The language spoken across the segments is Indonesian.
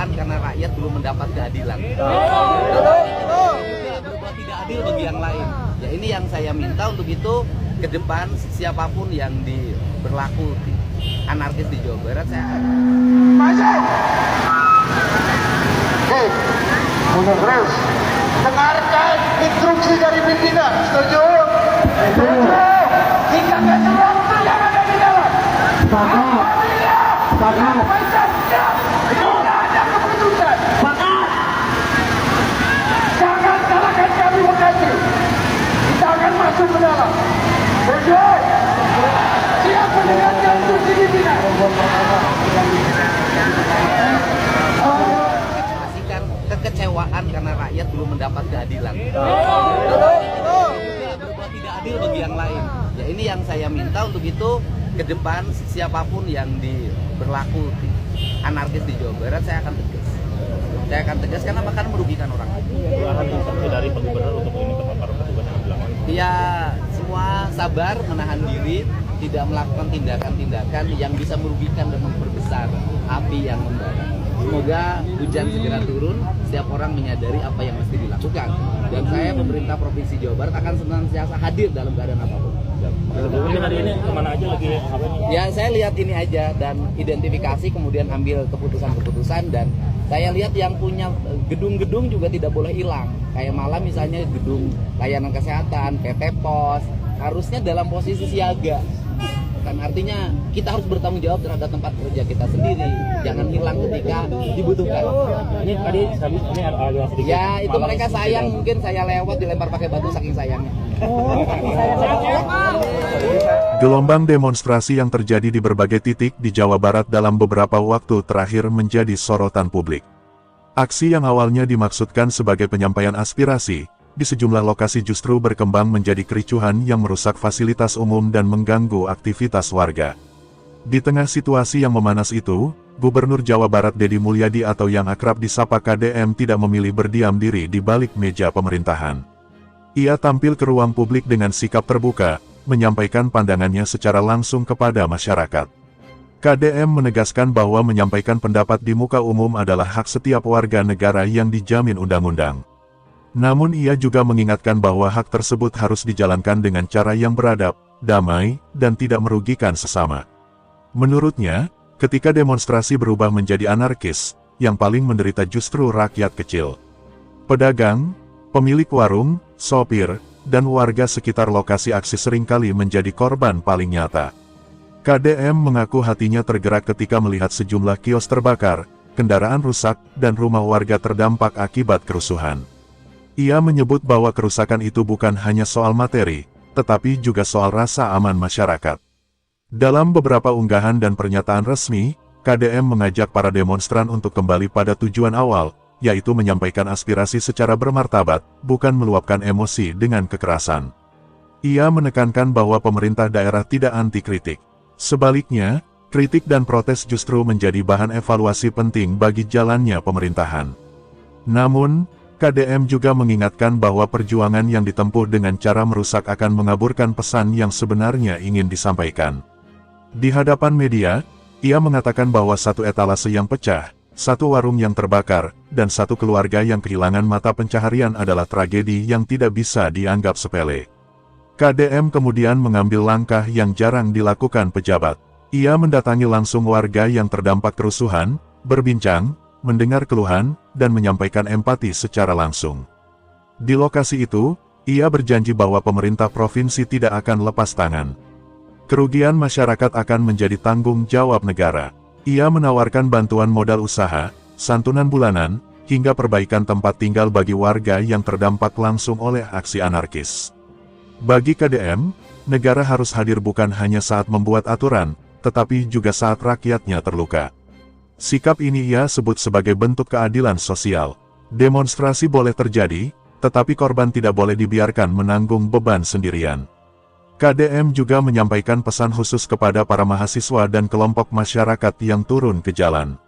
kekecewaan karena rakyat belum mendapat keadilan. Berbuat tidak adil bagi yang lain. Ya ini yang saya minta. Untuk itu ke depan siapapun yang berlaku anarkis di Jawa Barat, saya akan mundur terus. Dengarkan instruksi dari pimpinan. Setuju? Setuju. Jika keseluruhan yang ada di dalam. Sepakat. Sudah ada keputusan. Sepakat. Jangan salahkan kami waktu. Kita akan masuk ke dalam. Setuju? Siap mendengarkan instruksi pimpinan. Kekecewaan karena rakyat belum mendapat keadilan. Berbuat tidak adil bagi yang lain. Ya ini yang saya minta. Untuk itu ke depan siapapun yang berlaku anarkis di Jawa Barat, saya akan tegas. Saya akan tegas karena akan merugikan orang. Arahan instruksi dari Pak Gubernur untuk ini para petugas yang di belakang. Ya semua sabar, menahan diri, tidak melakukan tindakan-tindakan yang bisa merugikan dan memperbesar api yang membara. Semoga hujan segera turun, setiap orang menyadari apa yang mesti dilakukan. Dan saya, pemerintah Provinsi Jawa Barat, akan senantiasa hadir dalam keadaan apapun. Mungkin hari ini kemana aja lagi? Ya saya lihat ini aja dan identifikasi, kemudian ambil keputusan-keputusan. Dan saya lihat yang punya gedung-gedung juga tidak boleh hilang. Kayak malam misalnya gedung layanan kesehatan, PT Pos, harusnya dalam posisi siaga. Kan artinya kita harus bertanggung jawab terhadap tempat kerja kita sendiri, jangan hilang ketika dibutuhkan. Ini tadi ini agak sedikit. Ya itu mereka sayang, mungkin saya lewat dilempar pakai batu saking sayangnya. Gelombang demonstrasi yang terjadi di berbagai titik di Jawa Barat dalam beberapa waktu terakhir menjadi sorotan publik. Aksi yang awalnya dimaksudkan sebagai penyampaian aspirasi, di sejumlah lokasi justru berkembang menjadi kericuhan yang merusak fasilitas umum dan mengganggu aktivitas warga. Di tengah situasi yang memanas itu, Gubernur Jawa Barat Deddy Mulyadi atau yang akrab disapa KDM tidak memilih berdiam diri di balik meja pemerintahan. Ia tampil ke ruang publik dengan sikap terbuka, menyampaikan pandangannya secara langsung kepada masyarakat. KDM menegaskan bahwa menyampaikan pendapat di muka umum adalah hak setiap warga negara yang dijamin undang-undang. Namun ia juga mengingatkan bahwa hak tersebut harus dijalankan dengan cara yang beradab, damai, dan tidak merugikan sesama. Menurutnya, ketika demonstrasi berubah menjadi anarkis, yang paling menderita justru rakyat kecil. Pedagang, pemilik warung, sopir, dan warga sekitar lokasi aksi seringkali menjadi korban paling nyata. KDM mengaku hatinya tergerak ketika melihat sejumlah kios terbakar, kendaraan rusak, dan rumah warga terdampak akibat kerusuhan. Ia menyebut bahwa kerusakan itu bukan hanya soal materi, tetapi juga soal rasa aman masyarakat. Dalam beberapa unggahan dan pernyataan resmi, KDM mengajak para demonstran untuk kembali pada tujuan awal, yaitu menyampaikan aspirasi secara bermartabat, bukan meluapkan emosi dengan kekerasan. Ia menekankan bahwa pemerintah daerah tidak anti kritik. Sebaliknya, kritik dan protes justru menjadi bahan evaluasi penting bagi jalannya pemerintahan. Namun, KDM juga mengingatkan bahwa perjuangan yang ditempuh dengan cara merusak akan mengaburkan pesan yang sebenarnya ingin disampaikan. Di hadapan media, ia mengatakan bahwa satu etalase yang pecah, satu warung yang terbakar, dan satu keluarga yang kehilangan mata pencaharian adalah tragedi yang tidak bisa dianggap sepele. KDM kemudian mengambil langkah yang jarang dilakukan pejabat. Ia mendatangi langsung warga yang terdampak kerusuhan, berbincang, mendengar keluhan, dan menyampaikan empati secara langsung. Di lokasi itu, ia berjanji bahwa pemerintah provinsi tidak akan lepas tangan. Kerugian masyarakat akan menjadi tanggung jawab negara. Ia menawarkan bantuan modal usaha, santunan bulanan, hingga perbaikan tempat tinggal bagi warga yang terdampak langsung oleh aksi anarkis. Bagi KDM, negara harus hadir bukan hanya saat membuat aturan, tetapi juga saat rakyatnya terluka. Sikap ini ia sebut sebagai bentuk keadilan sosial. Demonstrasi boleh terjadi, tetapi korban tidak boleh dibiarkan menanggung beban sendirian. KDM juga menyampaikan pesan khusus kepada para mahasiswa dan kelompok masyarakat yang turun ke jalan.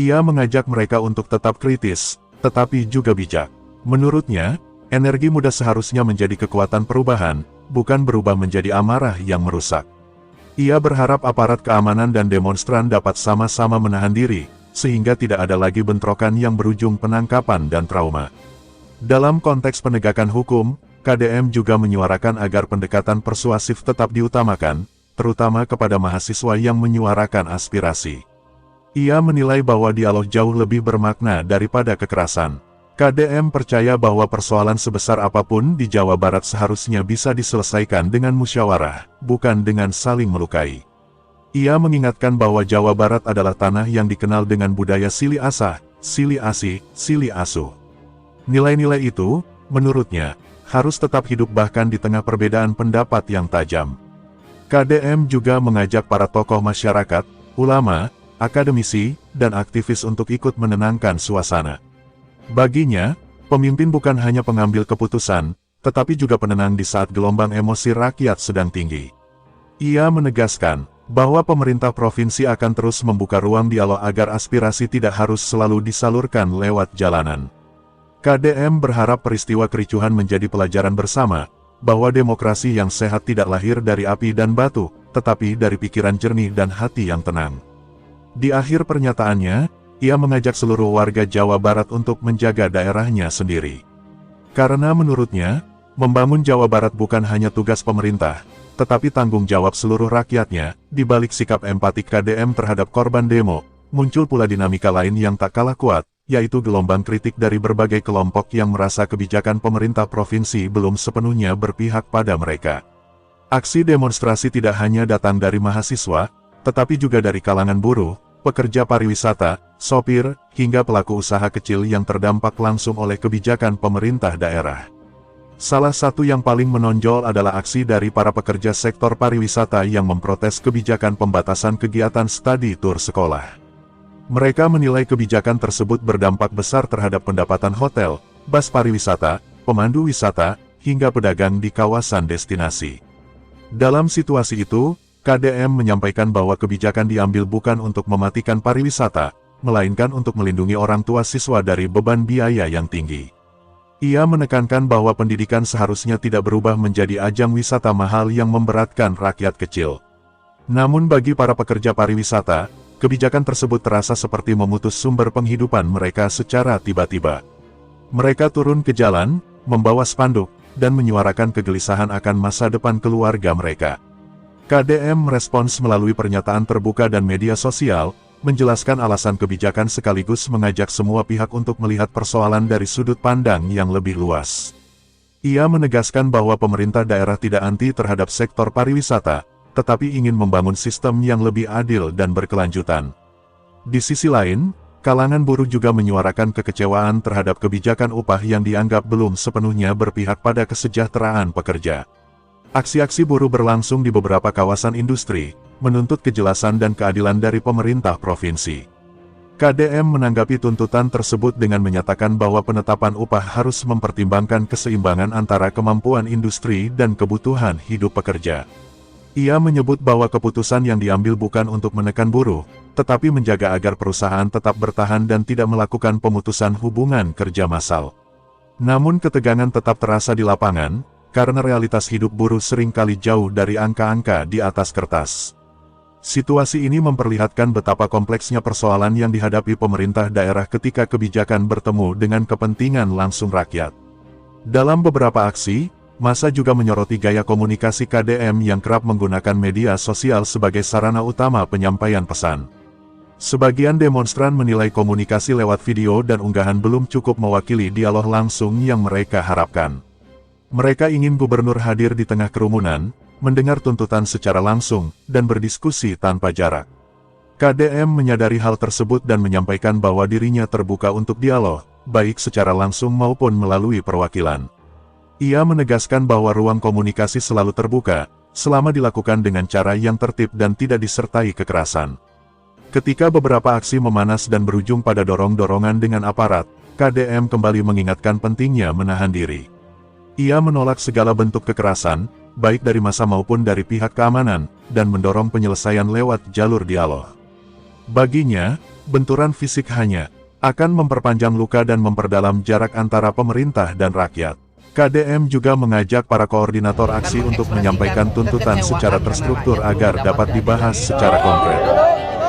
Ia mengajak mereka untuk tetap kritis, tetapi juga bijak. Menurutnya, energi muda seharusnya menjadi kekuatan perubahan, bukan berubah menjadi amarah yang merusak. Ia berharap aparat keamanan dan demonstran dapat sama-sama menahan diri, sehingga tidak ada lagi bentrokan yang berujung penangkapan dan trauma. Dalam konteks penegakan hukum, KDM juga menyuarakan agar pendekatan persuasif tetap diutamakan, terutama kepada mahasiswa yang menyuarakan aspirasi. Ia menilai bahwa dialog jauh lebih bermakna daripada kekerasan. KDM percaya bahwa persoalan sebesar apapun di Jawa Barat seharusnya bisa diselesaikan dengan musyawarah, bukan dengan saling melukai. Ia mengingatkan bahwa Jawa Barat adalah tanah yang dikenal dengan budaya silih asah, silih asih, silih asuh. Nilai-nilai itu, menurutnya, harus tetap hidup bahkan di tengah perbedaan pendapat yang tajam. KDM juga mengajak para tokoh masyarakat, ulama, akademisi, dan aktivis untuk ikut menenangkan suasana. Baginya, pemimpin bukan hanya pengambil keputusan, tetapi juga penenang di saat gelombang emosi rakyat sedang tinggi. Ia menegaskan bahwa pemerintah provinsi akan terus membuka ruang dialog agar aspirasi tidak harus selalu disalurkan lewat jalanan. KDM berharap peristiwa kericuhan menjadi pelajaran bersama, bahwa demokrasi yang sehat tidak lahir dari api dan batu, tetapi dari pikiran jernih dan hati yang tenang. Di akhir pernyataannya, ia mengajak seluruh warga Jawa Barat untuk menjaga daerahnya sendiri. Karena menurutnya, membangun Jawa Barat bukan hanya tugas pemerintah, tetapi tanggung jawab seluruh rakyatnya. Di balik sikap empatik KDM terhadap korban demo, muncul pula dinamika lain yang tak kalah kuat, yaitu gelombang kritik dari berbagai kelompok yang merasa kebijakan pemerintah provinsi belum sepenuhnya berpihak pada mereka. Aksi demonstrasi tidak hanya datang dari mahasiswa, tetapi juga dari kalangan buruh, pekerja pariwisata, sopir, hingga pelaku usaha kecil yang terdampak langsung oleh kebijakan pemerintah daerah. Salah satu yang paling menonjol adalah aksi dari para pekerja sektor pariwisata yang memprotes kebijakan pembatasan kegiatan studi tur sekolah. Mereka menilai kebijakan tersebut berdampak besar terhadap pendapatan hotel, bus pariwisata, pemandu wisata, hingga pedagang di kawasan destinasi. Dalam situasi itu, KDM menyampaikan bahwa kebijakan diambil bukan untuk mematikan pariwisata, melainkan untuk melindungi orang tua siswa dari beban biaya yang tinggi. Ia menekankan bahwa pendidikan seharusnya tidak berubah menjadi ajang wisata mahal yang memberatkan rakyat kecil. Namun bagi para pekerja pariwisata, kebijakan tersebut terasa seperti memutus sumber penghidupan mereka secara tiba-tiba. Mereka turun ke jalan, membawa spanduk, dan menyuarakan kegelisahan akan masa depan keluarga mereka. KDM merespons melalui pernyataan terbuka dan media sosial, menjelaskan alasan kebijakan sekaligus mengajak semua pihak untuk melihat persoalan dari sudut pandang yang lebih luas. Ia menegaskan bahwa pemerintah daerah tidak anti terhadap sektor pariwisata, tetapi ingin membangun sistem yang lebih adil dan berkelanjutan. Di sisi lain, kalangan buruh juga menyuarakan kekecewaan terhadap kebijakan upah yang dianggap belum sepenuhnya berpihak pada kesejahteraan pekerja. Aksi-aksi buruh berlangsung di beberapa kawasan industri, menuntut kejelasan dan keadilan dari pemerintah provinsi. KDM menanggapi tuntutan tersebut dengan menyatakan bahwa penetapan upah harus mempertimbangkan keseimbangan antara kemampuan industri dan kebutuhan hidup pekerja. Ia menyebut bahwa keputusan yang diambil bukan untuk menekan buruh, tetapi menjaga agar perusahaan tetap bertahan dan tidak melakukan pemutusan hubungan kerja massal. Namun ketegangan tetap terasa di lapangan, karena realitas hidup buruh seringkali jauh dari angka-angka di atas kertas. Situasi ini memperlihatkan betapa kompleksnya persoalan yang dihadapi pemerintah daerah ketika kebijakan bertemu dengan kepentingan langsung rakyat. Dalam beberapa aksi, massa juga menyoroti gaya komunikasi KDM yang kerap menggunakan media sosial sebagai sarana utama penyampaian pesan. Sebagian demonstran menilai komunikasi lewat video dan unggahan belum cukup mewakili dialog langsung yang mereka harapkan. Mereka ingin gubernur hadir di tengah kerumunan, mendengar tuntutan secara langsung, dan berdiskusi tanpa jarak. KDM menyadari hal tersebut dan menyampaikan bahwa dirinya terbuka untuk dialog, baik secara langsung maupun melalui perwakilan. Ia menegaskan bahwa ruang komunikasi selalu terbuka, selama dilakukan dengan cara yang tertib dan tidak disertai kekerasan. Ketika beberapa aksi memanas dan berujung pada dorong-dorongan dengan aparat, KDM kembali mengingatkan pentingnya menahan diri. Ia menolak segala bentuk kekerasan, baik dari massa maupun dari pihak keamanan, dan mendorong penyelesaian lewat jalur dialog. Baginya, benturan fisik hanya akan memperpanjang luka dan memperdalam jarak antara pemerintah dan rakyat. KDM juga mengajak para koordinator aksi untuk menyampaikan tuntutan secara terstruktur agar dapat dibahas secara konkret.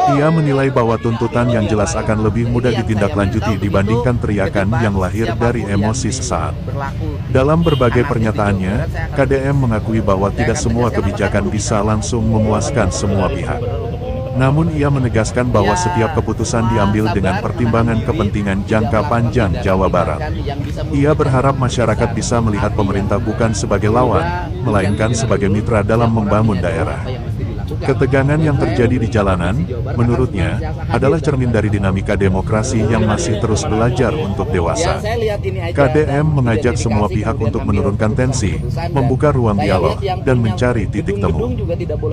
Ia menilai bahwa tuntutan yang jelas akan lebih mudah ditindaklanjuti dibandingkan teriakan yang lahir dari emosi sesaat. Dalam berbagai pernyataannya, KDM mengakui bahwa tidak semua kebijakan bisa langsung memuaskan semua pihak. Namun ia menegaskan bahwa setiap keputusan diambil dengan pertimbangan kepentingan jangka panjang Jawa Barat. Ia berharap masyarakat bisa melihat pemerintah bukan sebagai lawan, melainkan sebagai mitra dalam membangun daerah. Ketegangan yang terjadi di jalanan, menurutnya, adalah cermin dari dinamika demokrasi yang masih terus belajar untuk dewasa. KDM mengajak semua pihak untuk menurunkan tensi, membuka ruang dialog, dan mencari titik temu.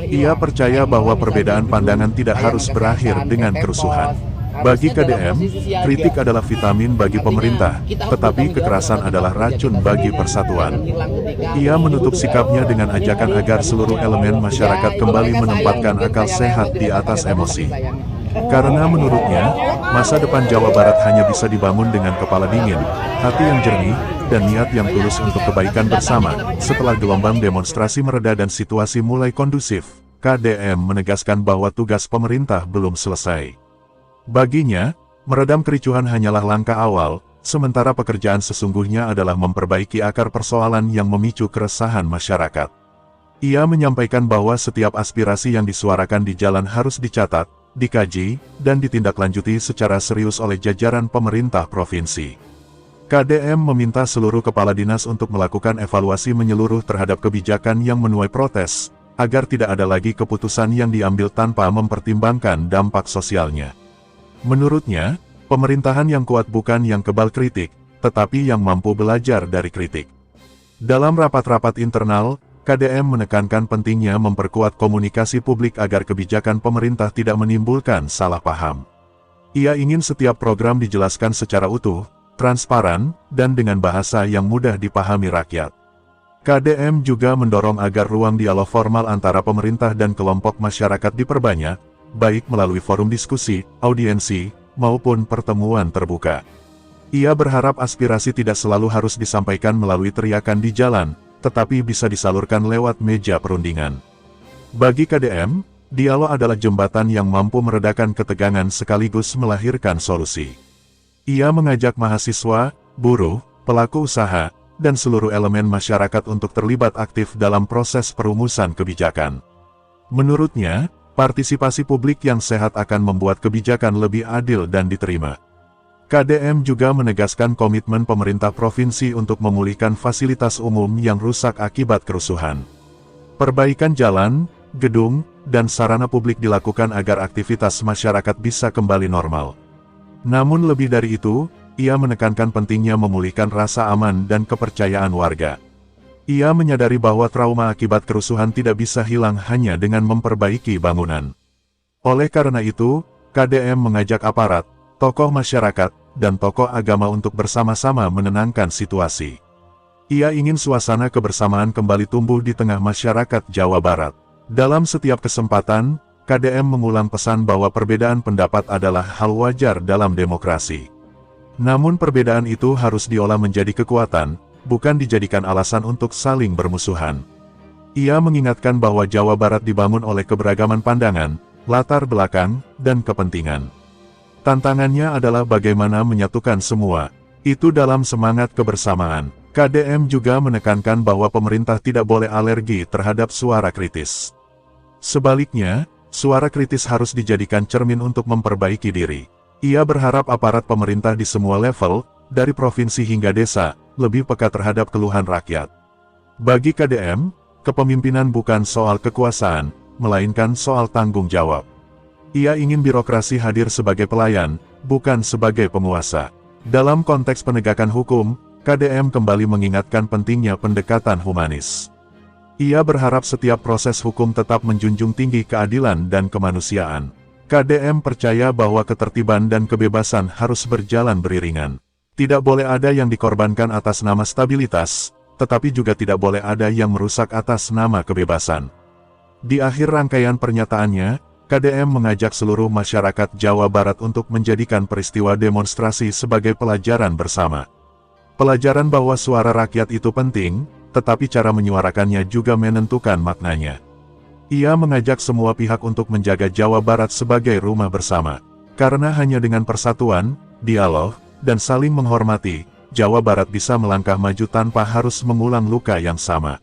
Ia percaya bahwa perbedaan pandangan tidak harus berakhir dengan kerusuhan. Bagi KDM, kritik adalah vitamin bagi pemerintah, tetapi kekerasan adalah racun bagi persatuan. Ia menutup sikapnya dengan ajakan agar seluruh elemen masyarakat kembali menempatkan akal sehat di atas emosi. Karena menurutnya, masa depan Jawa Barat hanya bisa dibangun dengan kepala dingin, hati yang jernih, dan niat yang tulus untuk kebaikan bersama. Setelah gelombang demonstrasi mereda dan situasi mulai kondusif, KDM menegaskan bahwa tugas pemerintah belum selesai. Baginya, meredam kericuhan hanyalah langkah awal, sementara pekerjaan sesungguhnya adalah memperbaiki akar persoalan yang memicu keresahan masyarakat. Ia menyampaikan bahwa setiap aspirasi yang disuarakan di jalan harus dicatat, dikaji, dan ditindaklanjuti secara serius oleh jajaran pemerintah provinsi. KDM meminta seluruh kepala dinas untuk melakukan evaluasi menyeluruh terhadap kebijakan yang menuai protes, agar tidak ada lagi keputusan yang diambil tanpa mempertimbangkan dampak sosialnya. Menurutnya, pemerintahan yang kuat bukan yang kebal kritik, tetapi yang mampu belajar dari kritik. Dalam rapat-rapat internal, KDM menekankan pentingnya memperkuat komunikasi publik agar kebijakan pemerintah tidak menimbulkan salah paham. Ia ingin setiap program dijelaskan secara utuh, transparan, dan dengan bahasa yang mudah dipahami rakyat. KDM juga mendorong agar ruang dialog formal antara pemerintah dan kelompok masyarakat diperbanyak, baik melalui forum diskusi, audiensi, maupun pertemuan terbuka. Ia berharap aspirasi tidak selalu harus disampaikan melalui teriakan di jalan, tetapi bisa disalurkan lewat meja perundingan. Bagi KDM, dialog adalah jembatan yang mampu meredakan ketegangan sekaligus melahirkan solusi. Ia mengajak mahasiswa, buruh, pelaku usaha, dan seluruh elemen masyarakat untuk terlibat aktif dalam proses perumusan kebijakan. Menurutnya, partisipasi publik yang sehat akan membuat kebijakan lebih adil dan diterima. KDM juga menegaskan komitmen pemerintah provinsi untuk memulihkan fasilitas umum yang rusak akibat kerusuhan. Perbaikan jalan, gedung, dan sarana publik dilakukan agar aktivitas masyarakat bisa kembali normal. Namun lebih dari itu, ia menekankan pentingnya memulihkan rasa aman dan kepercayaan warga. Ia menyadari bahwa trauma akibat kerusuhan tidak bisa hilang hanya dengan memperbaiki bangunan. Oleh karena itu, KDM mengajak aparat, tokoh masyarakat, dan tokoh agama untuk bersama-sama menenangkan situasi. Ia ingin suasana kebersamaan kembali tumbuh di tengah masyarakat Jawa Barat. Dalam setiap kesempatan, KDM mengulang pesan bahwa perbedaan pendapat adalah hal wajar dalam demokrasi. Namun perbedaan itu harus diolah menjadi kekuatan, bukan dijadikan alasan untuk saling bermusuhan. Ia mengingatkan bahwa Jawa Barat dibangun oleh keberagaman pandangan, latar belakang, dan kepentingan. Tantangannya adalah bagaimana menyatukan semua, itu dalam semangat kebersamaan. KDM juga menekankan bahwa pemerintah tidak boleh alergi terhadap suara kritis. Sebaliknya, suara kritis harus dijadikan cermin untuk memperbaiki diri. Ia berharap aparat pemerintah di semua level, dari provinsi hingga desa, lebih peka terhadap keluhan rakyat. Bagi KDM, kepemimpinan bukan soal kekuasaan, melainkan soal tanggung jawab. Ia ingin birokrasi hadir sebagai pelayan, bukan sebagai penguasa. Dalam konteks penegakan hukum, KDM kembali mengingatkan pentingnya pendekatan humanis. Ia berharap setiap proses hukum tetap menjunjung tinggi keadilan dan kemanusiaan. KDM percaya bahwa ketertiban dan kebebasan harus berjalan beriringan. Tidak boleh ada yang dikorbankan atas nama stabilitas, tetapi juga tidak boleh ada yang merusak atas nama kebebasan. Di akhir rangkaian pernyataannya, KDM mengajak seluruh masyarakat Jawa Barat untuk menjadikan peristiwa demonstrasi sebagai pelajaran bersama. Pelajaran bahwa suara rakyat itu penting, tetapi cara menyuarakannya juga menentukan maknanya. Ia mengajak semua pihak untuk menjaga Jawa Barat sebagai rumah bersama. Karena hanya dengan persatuan, dialog, dan saling menghormati, Jawa Barat bisa melangkah maju tanpa harus mengulang luka yang sama.